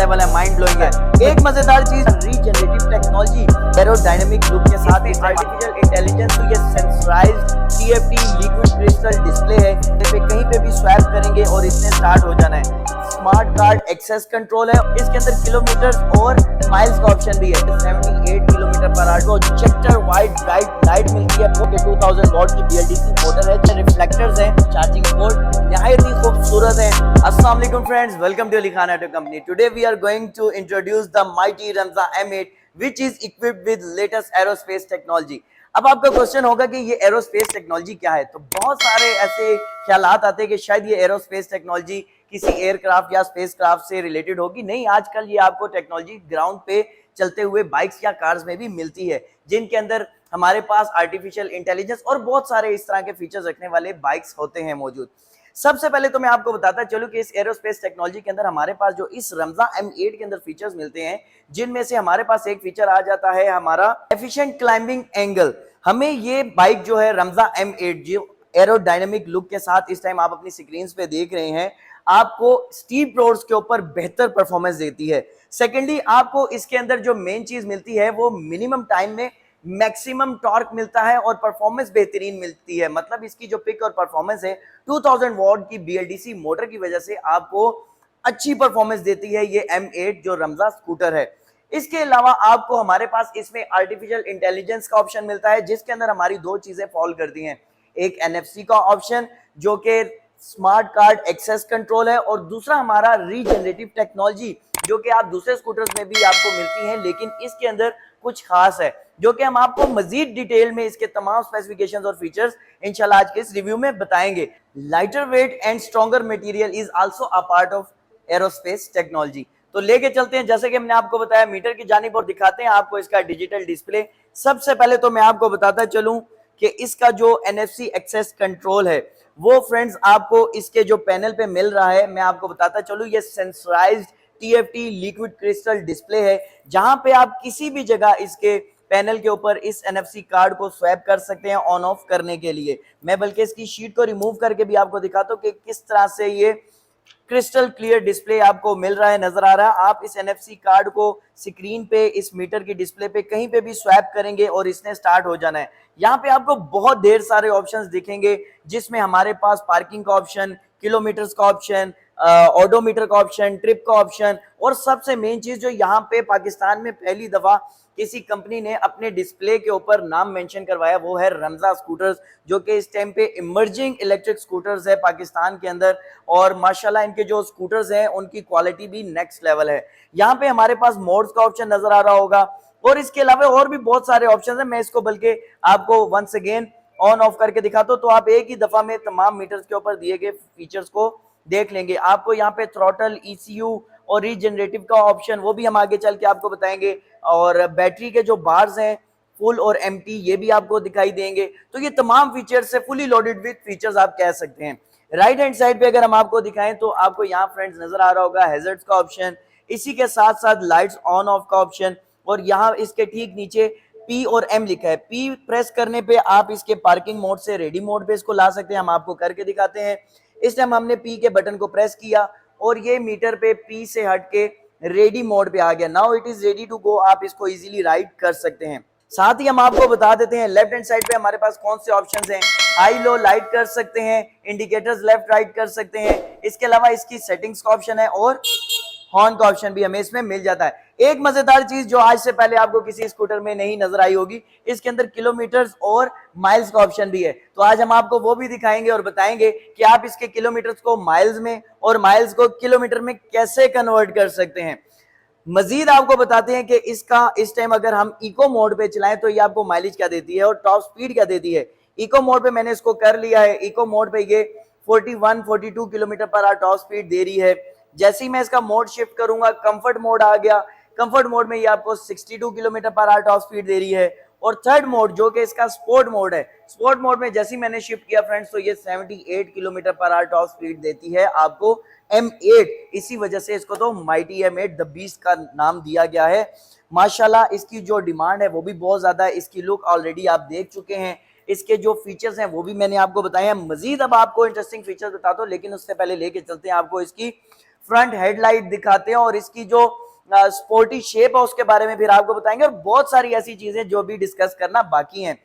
Level है, mind blowing है। एक मजेदार चीज रीजनरेटिव टेक्नोलॉजी, एरोडायनेमिक लुक के साथ आर्टिफिशियल इंटेलिजेंस, तो ये सेंसराइज्ड टीएफटी लिक्विड क्रिस्टल डिस्प्ले है, कहीं पे भी स्वैप करेंगे और इसने स्टार्ट हो जाना है। स्मार्ट कार्ड एक्सेस कंट्रोल है, इसके अंदर किलोमीटर और माइल्स का ऑप्शन भी है। 78 किलोमीटर पर आवर को इंजेक्टर वाइड ब्राइट लाइट मिलती है। 2000 वॉट की बीएलडीसी मोटर है, रिफ्लेक्टर्स हैं, चार्जिंग पोर्ट निहायत ही खूबसूरत है। अस्सलाम वालेकुम friends, welcome to Ali Khan auto company. Today we are going to introduce the mighty रमजा M8 which is equipped with latest aerospace technology। अब आपका क्वेश्चन होगा कि ये एरोस्पेस टेक्नोलॉजी क्या है, तो बहुत सारे ऐसे ख्यालात आते हैं कि शायद ये एरोस्पेस टेक्नोलॉजी किसी एयरक्राफ्ट या स्पेसक्राफ्ट से रिलेटेड होगी। नहीं, आजकल ये आपको टेक्नोलॉजी ग्राउंड पे चलते हुए बाइक्स या कार्स में भी मिलती है, जिनके अंदर हमारे पास आर्टिफिशियल इंटेलिजेंस और बहुत सारे इस तरह के फीचर्स रखने वाले बाइक्स होते हैं मौजूद। सबसे पहले तो मैं आपको बताता चलूं कि इस एरोस्पेस टेक्नोलॉजी के अंदर हमारे पास जो इस रमजा M8 के अंदर फीचर्स मिलते हैं, जिनमें से हमारे पास एक फीचर आ जाता है हमारा एफिशिएंट क्लाइंबिंग एंगल। हमें ये बाइक जो है रमजा M8 जो एरोडायनेमिक लुक के साथ इस टाइम आप अपनी स्क्रीन पे देख रहे हैं, आपको स्टीप रोड्स के ऊपर बेहतर परफॉर्मेंस देती है। सेकेंडली, आपको इसके अंदर जो मेन चीज मिलती है वो मिनिमम टाइम में मैक्सिमम टॉर्क मिलता है और परफॉर्मेंस बेहतरीन मिलती है। मतलब इसकी जो पिक और परफॉर्मेंस है 2000 वॉट की बीएलडीसी मोटर की वजह से आपको अच्छी परफॉर्मेंस देती है ये M8 जो रमजा स्कूटर है। इसके अलावा आपको हमारे पास इसमें आर्टिफिशियल इंटेलिजेंस का ऑप्शन मिलता है, जिसके अंदर हमारी दो चीजें फॉल करती हैं। एक NFC का ऑप्शन जो कि स्मार्ट कार्ड एक्सेस कंट्रोल है, और दूसरा हमारा रीजनरेटिव टेक्नोलॉजी जो कि आप दूसरे स्कूटर्स में भी आपको मिलती है, लेकिन इसके अंदर कुछ खास है जो कि हम आपको मजीद डिटेल में इसके तमाम स्पेसिफिकेशंस और फीचर्स इंशाल्लाह आज के इस रिव्यू में बताएंगे। Lighter weight and stronger material is also a part of aerospace technology. तो लेके चलते हैं, जैसे कि हमने आपको बताया, मीटर की जानिब और दिखाते हैं आपको इसका डिजिटल डिस्प्ले। सबसे पहले तो मैं आपको बताता चलूं कि इसका जो NFC एक्सेस कंट्रोल है वो फ्रेंड्स आपको इसके जो पैनल पे मिल रहा है। मैं आपको बताता चलूं, ये सेंसराइज्ड TFT लिक्विड क्रिस्टल डिस्प्ले है, जहां पे आप किसी भी जगह इसके पैनल के ऊपर इस NFC कार्ड को स्वैप कर सकते हैं ऑन ऑफ करने के लिए। मैं बल्कि इसकी शीट को रिमूव करके भी आपको दिखाता हूं कि किस तरह से ये क्रिस्टल क्लियर डिस्प्ले आपको मिल रहा है, नजर आ रहा है। आप इस NFC कार्ड को स्क्रीन पे इस मीटर की डिस्प्ले पे कहीं पे भी स्वैप करेंगे और इसने स्टार्ट हो जाना है। यहाँ पे आपको बहुत ढेर सारे ऑप्शंस दिखेंगे, जिसमें हमारे पास पार्किंग का ऑप्शन, किलोमीटर्स का ऑप्शन, ऑडोमीटर का ऑप्शन, ट्रिप का ऑप्शन, और सबसे मेन चीज जो यहाँ पे पाकिस्तान में पहली दफा किसी कंपनी ने अपने डिस्प्ले के ऊपर नाम मेंशन करवाया, वो है रमजा स्कूटर्स, जो कि इस टाइम पे इमर्जिंग इलेक्ट्रिक स्कूटर्स है पाकिस्तान के अंदर। और माशाल्लाह इनके जो स्कूटर्स हैं उनकी क्वालिटी भी नेक्स्ट लेवल है। यहाँ पे हमारे पास मोड्स का ऑप्शन नजर आ रहा होगा, और इसके अलावा और भी बहुत सारे ऑप्शन है। मैं इसको बल्कि आपको वंस अगेन ऑन ऑफ करके दिखाता हूं, तो आप एक ही दफा में तमाम मीटर्स के ऊपर दिए गए फीचर्स को देख लेंगे। आपको यहाँ पे थ्रॉटल, ECU और रीजनरेटिव का ऑप्शन, वो भी हम आगे चल के आपको बताएंगे। और बैटरी के जो बार्स हैं फुल और एम्प्टी, ये भी आपको दिखाई देंगे। तो ये तमाम फीचर्स से फुली लोडेड विद फीचर्स आप कह सकते हैं। राइट हैंड साइड पे अगर हम आपको दिखाएं तो आपको यहाँ फ्रेंड्स नजर आ रहा होगा हैजर्ड्स का ऑप्शन, इसी के साथ साथ लाइट्स ऑन ऑफ का ऑप्शन, और यहाँ इसके ठीक नीचे P और M लिखा है। P प्रेस करने पे आप इसके पार्किंग मोड से रेडी मोड पे इसको ला सकते हैं। हम आपको करके दिखाते हैं। इस टाइम हमने P के बटन को प्रेस किया और ये मीटर पे P से हट के रेडी मोड पे आ गया। Now it is ready to go. आप इसको इजीली राइड कर सकते हैं। साथ ही हम आपको बता देते हैं लेफ्ट हैंड साइड पे हमारे पास कौन से ऑप्शंस हैं। हाई लो लाइट कर सकते हैं, इंडिकेटर्स लेफ्ट राइट कर सकते हैं। इसके अलावा इसकी सेटिंग्स का ऑप्शन है और हॉर्न का ऑप्शन भी हमें इसमें मिल जाता है। एक मजेदार चीज जो आज से पहले आपको किसी स्कूटर में नहीं नजर आई होगी, इसके अंदर किलोमीटर्स और माइल्स का ऑप्शन भी है। तो आज हम आपको वो भी दिखाएंगे और बताएंगे कि आप इसके किलोमीटर्स को माइल्स में और माइल्स को किलोमीटर में कैसे कन्वर्ट कर सकते हैं। मजीद आपको बताते हैं कि इसका इस टाइम अगर हम इको मोड पे चलाएं तो ये आपको माइलेज क्या देती है और टॉप स्पीड क्या देती है। इको मोड पे मैंने इसको कर लिया है। इको मोड पे ये 41-42 kilometre per hour top speed दे रही है। जैसे ही मैं इसका मोड शिफ्ट करूंगा, कंफर्ट मोड आ गया। कंफर्ट मोड में ये आपको 62 kilometre per hour top speed दे रही है। और थर्ड मोड जो कि इसका स्पोर्ट मोड है, स्पोर्ट मोड में जैसे ही मैंने शिफ्ट किया फ्रेंड्स, तो ये 78 kilometre per hour top speed देती है आपको M8। इसी वजह से इसको तो माइटी M8 द बीस्ट का नाम दिया गया है। माशाल्लाह इसकी जो डिमांड है वो भी बहुत ज्यादा है। इसकी लुक ऑलरेडी आप देख चुके हैं, इसके जो फीचर्स हैं वो भी मैंने आपको बताए हैं। मजीद अब आपको इंटरेस्टिंग फीचर्स बताता हूं, लेकिन उससे पहले लेके चलते हैं आपको इसकी फ्रंट हेडलाइट दिखाते हैं और इसकी जो स्पोर्टी शेप है उसके बारे में फिर आपको बताएंगे और बहुत सारी ऐसी चीजें जो भी डिस्कस करना बाकी हैं।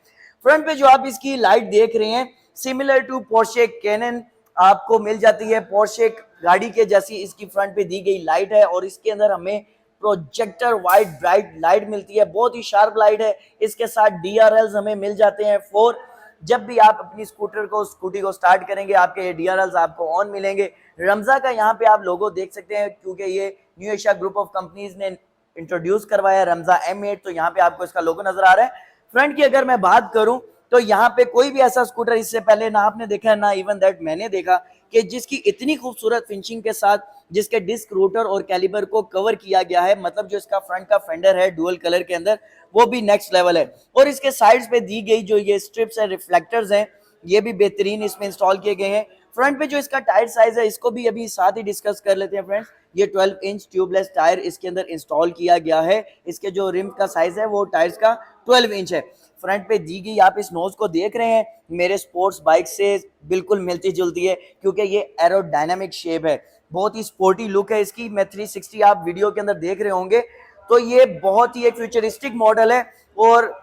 फ्रंट पे जो आप इसकी लाइट देख रहे हैं सिमिलर टू पोर्शे कैनन आपको मिल जाती है। पोर्शे गाड़ी के जैसी इसकी फ्रंट पे दी गई लाइट है और इसके अंदर हमें प्रोजेक्टर वाइट ब्राइट लाइट मिलती है, बहुत ही शार्प लाइट है। इसके साथ DRLs हमें मिल जाते हैं 4। जब भी आप अपनी स्कूटी को स्टार्ट करेंगे आपके ये DRLs आपको ऑन मिलेंगे। रमजा का यहाँ पे आप लोगो देख सकते हैं क्योंकि ये new Asia group of companies ने इंट्रोड्यूस करवाया रमजा M8, तो यहाँ पे आपको इसका लोगो नजर आ रहा है। फ्रंट की अगर मैं बात करूं तो यहाँ पे कोई भी ऐसा स्कूटर इससे पहले ना आपने देखा है ना इवन दैट मैंने देखा कि जिसकी इतनी खूबसूरत फिनिशिंग के साथ जिसके डिस्क रोटर और कैलिबर को कवर किया गया है, मतलब जो इसका फ्रंट का फेंडर है डुअल कलर के अंदर वो भी नेक्स्ट लेवल है। और इसके साइड्स पे दी गई जो ये स्ट्रिप्स है रिफ्लेक्टर्स हैं ये भी बेहतरीन इसमें इंस्टॉल किए गए हैं। फ्रंट पे जो इसका टायर साइज है इसको भी अभी साथ ही डिस्कस कर लेते हैं फ्रेंड्स। ये 12 इंच ट्यूबलेस टायर इसके अंदर इंस्टॉल किया गया है। इसके जो रिम का साइज है वो टायर्स का 12 इंच है। फ्रंट पे दी गई आप इस नोज को देख रहे हैं मेरे स्पोर्ट्स बाइक से बिल्कुल मिलती जुलती है क्योंकि ये एरोडायनामिक शेप है, बहुत ही स्पोर्टी लुक है इसकी। मैं 360 आप वीडियो के अंदर देख रहे होंगे तो ये बहुत ही एक फ्यूचरिस्टिक मॉडल है और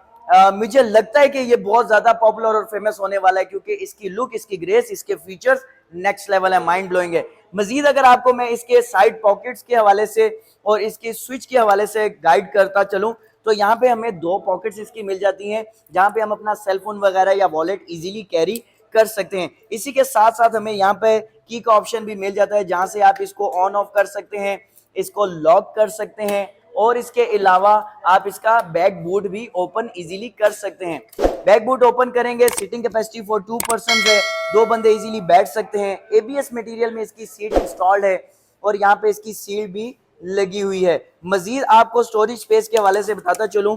मुझे लगता है कि ये बहुत ज्यादा पॉपुलर और फेमस होने वाला है क्योंकि इसकी लुक, इसकी ग्रेस, इसके फीचर्स नेक्स्ट लेवल है, माइंड ब्लोइंग है। मजीद अगर आपको मैं इसके साइड पॉकेट्स के हवाले से और इसके स्विच के हवाले से गाइड करता चलूं तो यहाँ पे हमें 2 पॉकेट्स इसकी मिल जाती हैं जहाँ पे हम अपना सेलफोन वगैरह या वॉलेट इजीली कैरी कर सकते हैं। इसी के साथ साथ हमें यहाँ पे की का ऑप्शन भी मिल जाता है जहाँ से आप इसको ऑन ऑफ कर सकते हैं, इसको लॉक कर सकते हैं और इसके अलावा आप इसका बैक बूट भी ओपन इजीली कर सकते हैं। बैक बूट ओपन करेंगे, सीटिंग कैपेसिटी फॉर 2 पर्सन है, 2 बंदे इजीली बैठ सकते हैं। ABS मटेरियल में इसकी सीट इंस्टॉल्ड है और यहाँ पे इसकी सीट भी लगी हुई है। मजीद आपको स्टोरेज स्पेस के हवाले से बताता चलूं,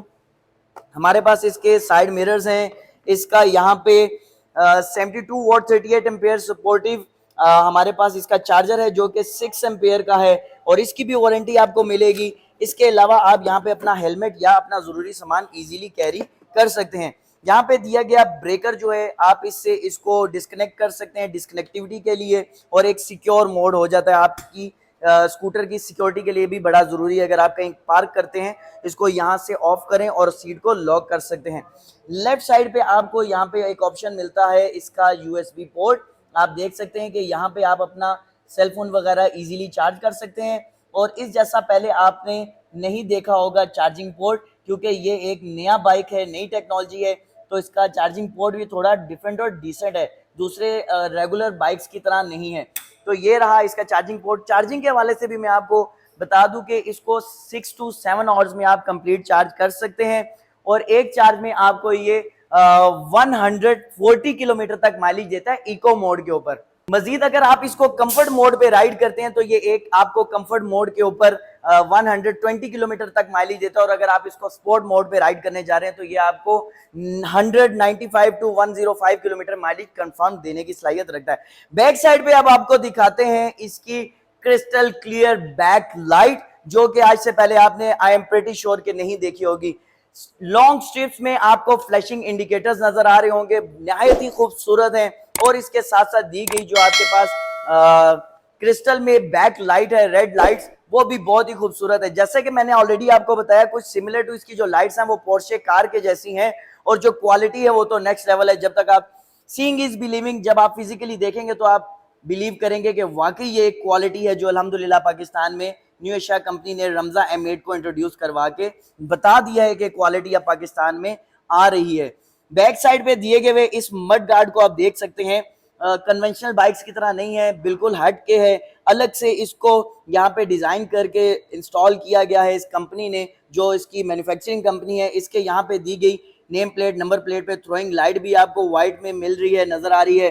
हमारे पास इसके साइड मिरर्स हैं, इसका यहाँ पे 72 वॉट 38 एम्पेयर सपोर्टिव हमारे पास इसका चार्जर है जो कि 6 एम्पेयर का है और इसकी भी वारंटी आपको मिलेगी। इसके अलावा आप यहाँ पे अपना हेलमेट या अपना जरूरी सामान इजीली कैरी कर सकते हैं। यहाँ पे दिया गया ब्रेकर जो है आप इससे इसको डिस्कनेक्ट कर सकते हैं डिस्कनेक्टिविटी के लिए और एक सिक्योर मोड हो जाता है आपकी स्कूटर की सिक्योरिटी के लिए भी बड़ा जरूरी है। अगर आप कहीं पार्क करते हैं इसको यहाँ से ऑफ करें और सीट को लॉक कर सकते हैं। लेफ्ट साइड पे आपको यहाँ पे एक ऑप्शन मिलता है इसका USB पोर्ट, आप देख सकते हैं कि यहाँ पे आप अपना सेलफोन वगैरह इजीली चार्ज कर सकते हैं और इस जैसा पहले आपने नहीं देखा होगा चार्जिंग पोर्ट क्योंकि ये एक नया बाइक है, नई टेक्नोलॉजी है तो इसका चार्जिंग पोर्ट भी थोड़ा डिफरेंट और डिसेंट है, दूसरे रेगुलर बाइक्स की तरह नहीं है। तो ये रहा इसका चार्जिंग पोर्ट। चार्जिंग के हवाले से भी मैं आपको बता दूं कि इसको 6 to 7 आवर्स में आप कंप्लीट चार्ज कर सकते हैं और एक चार्ज में आपको ये 140 किलोमीटर तक माइलेज देता है इको मोड के ऊपर। मजीद अगर आप इसको कंफर्ट मोड पे राइड करते हैं तो ये एक आपको कंफर्ट मोड के ऊपर 120 किलोमीटर तक माइलेज देता है और अगर आप इसको स्पोर्ट मोड पे राइड करने जा रहे हैं तो ये आपको 195 to 105 किलोमीटर माइलेज कंफर्म देने की सलाहियत रखता है। बैक साइड पे अब आपको दिखाते हैं इसकी क्रिस्टल क्लियर बैक लाइट जो कि आज से पहले आपने आई एम प्रेटी श्योर के नहीं देखी होगी। लॉन्ग स्ट्रिप्स में आपको फ्लैशिंग इंडिकेटर्स नजर आ रहे होंगे, निहायत ही खूबसूरत हैं और इसके साथ साथ दी गई जो आपके पास क्रिस्टल में बैक लाइट है, रेड लाइट्स, वो भी बहुत ही खूबसूरत है। जैसे कि मैंने ऑलरेडी आपको बताया कुछ सिमिलर टू इसकी जो लाइट्स हैं वो पोर्शे कार के जैसी हैं और जो क्वालिटी है वो तो नेक्स्ट लेवल है। जब तक आप सीइंग इज बिलीविंग, जब आप फिजिकली देखेंगे तो आप बिलीव करेंगे कि वाकई ये एक क्वालिटी है जो अल्हम्दुलिल्लाह पाकिस्तान में न्यू एशिया कंपनी ने रमजा M8 को इंट्रोड्यूस करवा के बता दिया है कि क्वालिटी अब पाकिस्तान में आ रही है। बैक साइड पे दिए गए इस मड गार्ड को आप देख सकते हैं, कन्वेंशनल बाइक्स की तरह नहीं है, बिल्कुल हट के है, अलग से इसको यहाँ पे डिजाइन करके इंस्टॉल किया गया है इस कंपनी ने, जो इसकी मैन्युफैक्चरिंग कंपनी है। इसके यहाँ पे दी गई नेम प्लेट, नंबर प्लेट पे थ्रोइंग लाइट भी आपको व्हाइट में मिल रही है, नजर आ रही है।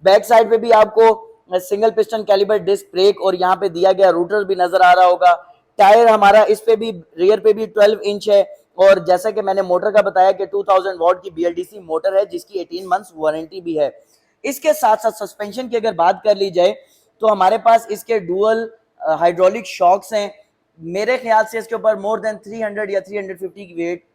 बैक साइड पे भी आपको single piston caliper disc brake और यहाँ पे दिया गया रूटर भी नजर आ रहा होगा। टायर हमारा इस पे भी रियर पे भी 12 इंच है और जैसा कि मैंने मोटर का बताया कि 2000 वॉट की BLDC मोटर है जिसकी 18 मंथ्स वारंटी भी है। इसके साथ साथ सस्पेंशन की अगर बात कर ली जाए तो हमारे पास इसके डुअल हाइड्रोलिक शॉक्स हैं। मेरे ख्याल से इसके ऊपर मोर देन 300 या 350 की वेट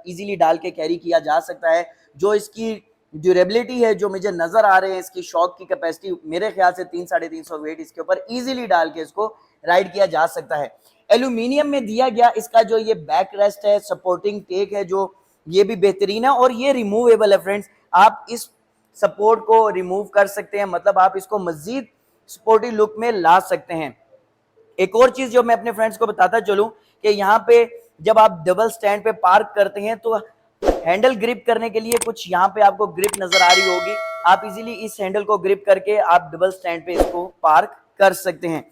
इजीली डाल के कैरी किया जा सकता है। जो इसकी ड्यूरेबिलिटी है, जो मुझे नजर आ रहे हैं इसकी शॉक की कैपेसिटी, मेरे ख्याल से 300-350 वेट इसके ऊपर इजीली डाल के इसको राइड किया जा सकता है। एल्यूमिनियम में दिया गया इसका जो ये बैक रेस्ट है, सपोर्टिंग टेक है, जो ये भी बेहतरीन है और ये रिमूवेबल है फ्रेंड्स। आप इस सपोर्ट को रिमूव कर सकते हैं, मतलब आप इसको मजीद स्पोर्टी लुक में ला सकते हैं। एक और चीज जो मैं अपने फ्रेंड्स को बताता चलूं कि यहाँ पे जब आप डबल स्टैंड पे पार्क करते हैं तो हैंडल ग्रिप करने के लिए कुछ यहाँ पे आपको ग्रिप नजर आ रही होगी। आप इजीली इस हैंडल को ग्रिप करके आप डबल स्टैंड पे इसको पार्क कर सकते हैं।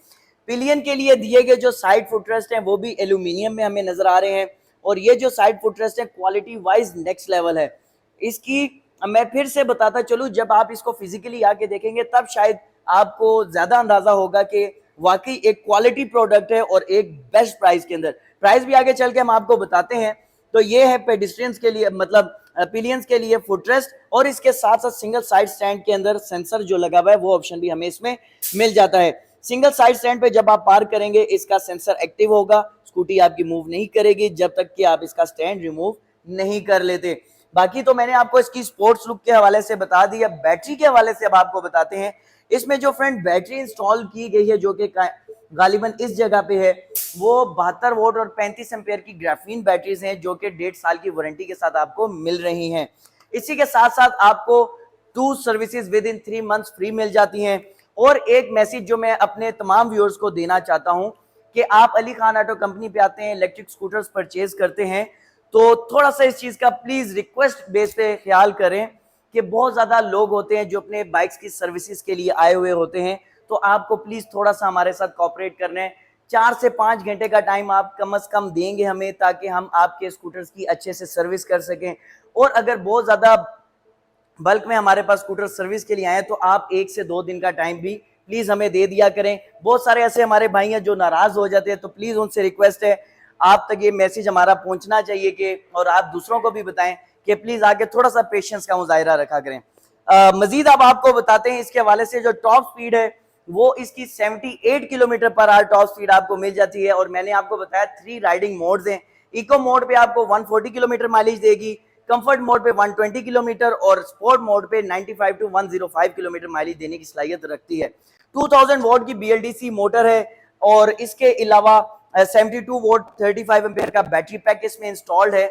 पिलियन के लिए दिए गए जो साइड फुटरेस्ट हैं वो भी एल्यूमिनियम में हमें नजर आ रहे हैं और ये जो साइड फुटरेस्ट है क्वालिटी वाइज नेक्स्ट लेवल है। इसकी मैं फिर से बताता चलूं, जब आप इसको फिजिकली आके देखेंगे तब शायद आपको ज्यादा अंदाजा होगा कि वाकई एक क्वालिटी प्रोडक्ट है और एक बेस्ट प्राइस के अंदर। प्राइस भी आगे चल के हम आपको बताते हैं। तो ये है पेडिस्ट्रियंस के लिए, मतलब पिलियंस के लिए फुटरेस्ट, और इसके साथ साथ सिंगल साइड स्टैंड के अंदर सेंसर जो लगा हुआ है वो ऑप्शन भी हमें इसमें मिल जाता है। सिंगल साइड स्टैंड पे जब आप पार्क करेंगे इसका सेंसर एक्टिव होगा, स्कूटी आपकी मूव नहीं करेगी जब तक कि आप इसका स्टैंड रिमूव नहीं कर लेते। बाकी तो मैंने आपको इसकी स्पोर्ट्स लुक के हवाले से बता दिया। बैटरी के हवाले से अब आपको बताते हैं। इसमें जो फ्रेंड बैटरी इंस्टॉल की गई है जो कि गालिबन इस जगह पे है वो 72 वोल्ट और 35 एम्पेयर की ग्राफीन बैटरीज हैं जो कि 1.5 साल की वारंटी के साथ आपको मिल रही हैं। इसी के साथ साथ आपको 2 services with in 3 months free मिल जाती हैं। और एक मैसेज जो मैं अपने तमाम व्यूअर्स को देना चाहता हूं कि आप अली खान ऑटो कंपनी पे आते हैं, इलेक्ट्रिक स्कूटर्स परचेज करते हैं, तो थोड़ा सा इस चीज का प्लीज रिक्वेस्ट बेस पे ख्याल करें कि बहुत ज्यादा लोग होते हैं जो अपने बाइक्स की सर्विसेज के लिए आए हुए होते हैं। तो आपको प्लीज थोड़ा सा हमारे साथ कोऑपरेट करना है। 4 से 5 घंटे का टाइम आप कम से कम देंगे हमें ताकि हम आपके स्कूटर्स की अच्छे से सर्विस कर सकें। और अगर बहुत ज्यादा बल्क में हमारे पास स्कूटर सर्विस के लिए आए तो आप 1 से 2 दिन का टाइम भी प्लीज हमें दे दिया करें। बहुत सारे ऐसे हमारे भाई हैं जो नाराज हो जाते हैं, तो प्लीज उनसे रिक्वेस्ट है आप तक ये मैसेज हमारा पहुंचना चाहिए कि, और आप दूसरों को भी बताएं कि प्लीज आके थोड़ा सा पेशेंस का मुजाहिरा रखा करें। मजीद अब आपको बताते हैं इसके हवाले से जो टॉप स्पीड है वो इसकी 78 kilometre per hour top speed आपको मिल जाती है। और मैंने आपको बताया 3 राइडिंग मोड्स हैं। इको मोड पे आपको 140 किलोमीटर माइलेज देगी, कंफर्ट मोड पे 120 किलोमीटर और स्पोर्ट मोड पे 95 टू 105 किलोमीटर माइलेज देने की सलाहियत रखती है। 2000 वोल्ट की BLDC मोटर है और इसके अलावा 72 वोल्ट 35 एम्पेयर का बैटरी पैक इसमें इंस्टॉल्ड है।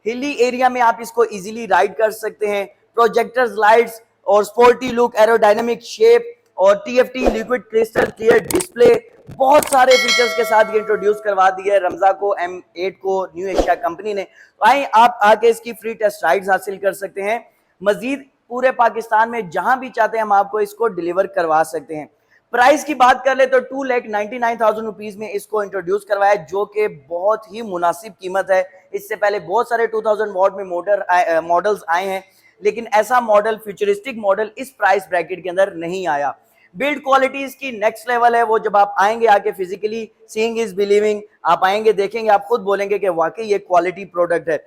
हिली एरिया में आप इसको इजीली राइड कर सकते हैं। प्रोजेक्टर्स लाइट्स और स्पोर्टी लुक, एरोडायनामिक शेप और TFT liquid crystal clear display, बहुत सारे फीचर्स के साथ ये इंट्रोड्यूस करवा दिया है रमजा को, M8 को न्यू एशिया कंपनी ने। आए आप आके इसकी फ्री टेस्ट राइड्स हासिल कर सकते हैं। मजीद पूरे पाकिस्तान में जहां भी चाहते हैं हम आपको इसको डिलीवर करवा सकते हैं। प्राइस की बात कर ले तो 2,99,000 रुपीज में इसको इंट्रोड्यूस करवाया, जो कि बहुत ही मुनासिब कीमत है। इससे पहले बहुत सारे 2000 वॉट में मॉडल्स आए हैं, लेकिन ऐसा मॉडल, फ्यूचरिस्टिक मॉडल इस प्राइस ब्रैकेट के अंदर नहीं आया। बिल्ड क्वालिटी इसकी नेक्स्ट लेवल है। वो जब आप आएंगे आके फिजिकली, सीइंग इज बिलीविंग, आप आएंगे देखेंगे, आप खुद बोलेंगे कि वाकई ये क्वालिटी प्रोडक्ट है।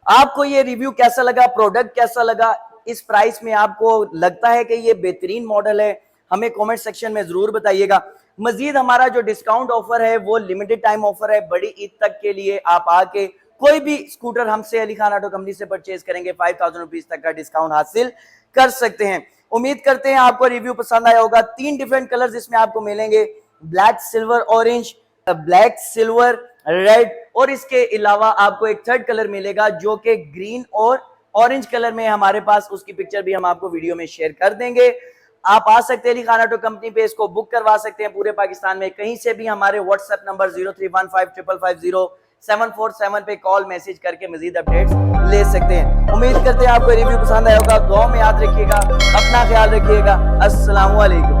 आपको ये रिव्यू कैसा लगा, प्रोडक्ट कैसा लगा, इस प्राइस में आपको लगता है कि ये बेहतरीन मॉडल है, हमें कमेंट सेक्शन में जरूर बताइएगा। मजीद हमारा जो डिस्काउंट ऑफर है वो लिमिटेड टाइम ऑफर है। बड़ी ईद तक के लिए आप आके कोई भी स्कूटर हमसे अली खान ऑटो कंपनी से परचेज करेंगे 5000 रुपीज तक का डिस्काउंट हासिल कर सकते हैं। उम्मीद करते हैं आपको रिव्यू पसंद आया होगा। 3 डिफरेंट कलर्स इसमें आपको मिलेंगे, black, silver, orange, black, silver, red, और इसके अलावा आपको एक थर्ड कलर मिलेगा जो कि ग्रीन और ऑरेंज कलर में हमारे पास। उसकी पिक्चर भी हम आपको वीडियो में शेयर कर देंगे। आप आ सकते हैं अली खान ऑटो कंपनी पे, इसको बुक करवा सकते हैं पूरे पाकिस्तान में कहीं से भी। हमारे व्हाट्सएप नंबर 0315550747 पे कॉल मैसेज करके मजीद अपडेट्स ले सकते हैं। उम्मीद करते हैं आपको रिव्यू पसंद आया होगा। दुआ में याद रखिएगा, अपना ख्याल रखिएगा। अस्सलाम वालेकुम।